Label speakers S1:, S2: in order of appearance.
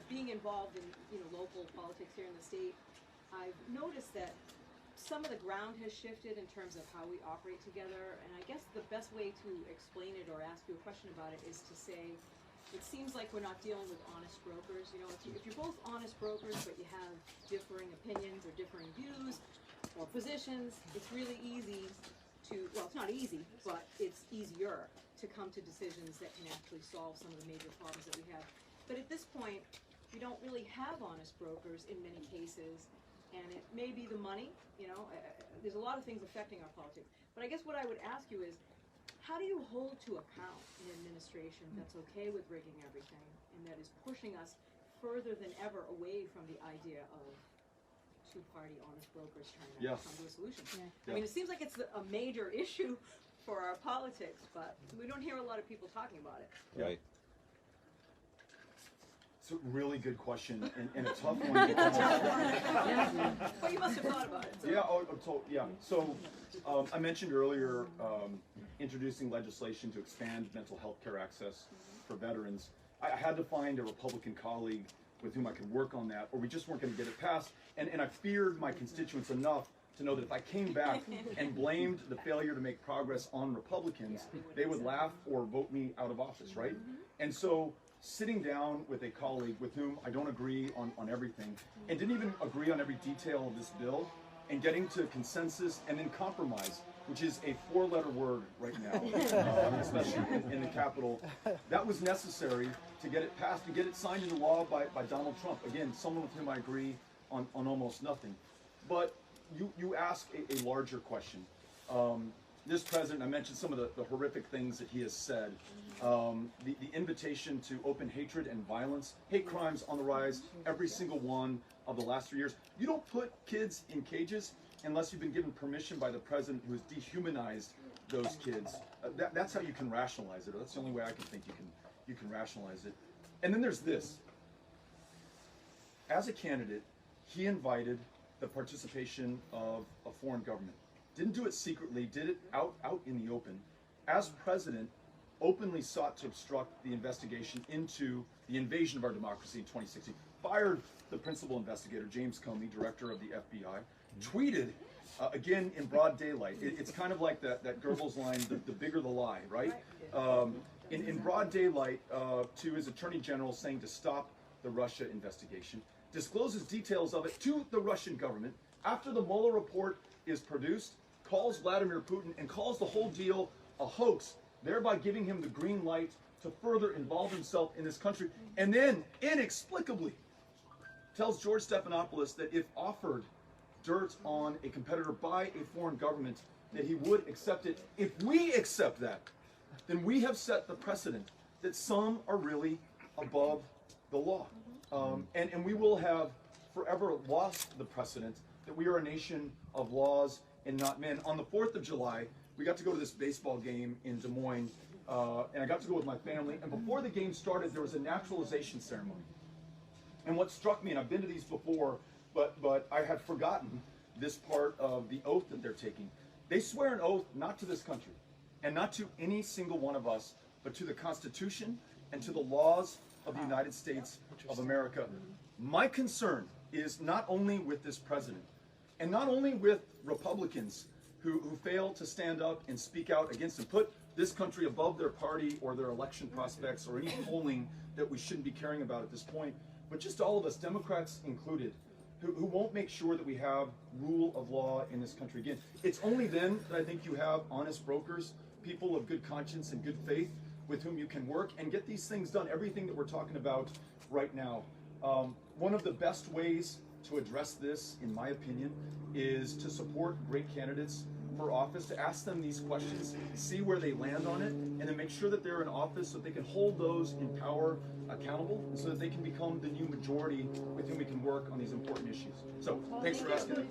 S1: being involved in local politics here in the state, I've noticed that some of the ground has shifted in terms of how we operate together, and I guess the best way to explain it or ask you a question about it is to say, it seems like we're not dealing with honest brokers. If you're both honest brokers, but you have differing opinions or differing views or positions, it's really easy to, well, it's not easy, but it's easier to come to decisions that can actually solve some of the major problems that we have. But at this point, we don't really have honest brokers in many cases, and it may be the money, there's a lot of things affecting our politics. But I guess what I would ask you is, how do you hold to account an administration that's okay with rigging everything and that is pushing us further than ever away from the idea of two-party honest brokers trying to come to a solution? I mean, it seems like it's a major issue for our politics, but we don't hear a lot of people talking about it.
S2: Right.
S3: It's a really good question and a tough one.
S1: It's a tough one. Well, you must have thought about it. So. So I mentioned earlier introducing legislation to expand mental health care access for veterans. I had to find a Republican colleague with whom I could work on that, or we just weren't going to get it passed. And I feared my constituents enough to know that if I came back and blamed the failure to make progress on Republicans, they would laugh or vote me out of office, right? And so sitting down with a colleague with whom I don't agree on everything, and didn't even agree on every detail of this bill, and getting to consensus and then compromise, which is a four-letter word right now, especially in the Capitol, that was necessary to get it passed and get it signed into law by Donald Trump. Again, someone with whom I agree on almost nothing. But you ask a larger question. This president, I mentioned some of the horrific things that he has said. The invitation to open hatred and violence, hate crimes on the rise, every single one of the last 3 years. You don't put kids in cages unless you've been given permission by the president who has dehumanized those kids. That's how you can rationalize it. That's the only way I can think you can rationalize it. And then there's this. As a candidate, he invited the participation of a foreign government. Didn't do it secretly, did it out in the open. As president, openly sought to obstruct the investigation into the invasion of our democracy in 2016. Fired the principal investigator, James Comey, director of the FBI. Tweeted, again in broad daylight. It's kind of like that Goebbels line, the bigger the lie, right? In broad daylight to his attorney general saying to stop the Russia investigation. Discloses details of it to the Russian government. After the Mueller report is produced, calls Vladimir Putin and calls the whole deal a hoax, thereby giving him the green light to further involve himself in this country, and then inexplicably tells George Stephanopoulos that if offered dirt on a competitor by a foreign government, that he would accept it. If we accept that, then we have set the precedent that some are really above the law. And we will have forever lost the precedent that we are a nation of laws and not men. On the 4th of July, we got to go to this baseball game in Des Moines, and I got to go with my family. And before the game started, there was a naturalization ceremony. And what struck me, and I've been to these before, but I had forgotten this part of the oath that they're taking. They swear an oath not to this country, and not to any single one of us, but to the Constitution and to the laws of the United States of America. My concern is not only with this president, and not only with Republicans who fail to stand up and speak out against and put this country above their party or their election prospects or any polling that we shouldn't be caring about at this point, but just all of us, Democrats included, who won't make sure that we have rule of law in this country. Again, it's only then that I think you have honest brokers, people of good conscience and good faith with whom you can work and get these things done, everything that we're talking about right now. One of the best ways to address this, in my opinion, is to support great candidates for office, to ask them these questions, see where they land on it, and then make sure that they're in office so that they can hold those in power accountable, so that they can become the new majority with whom we can work on these important issues. So, thanks for asking.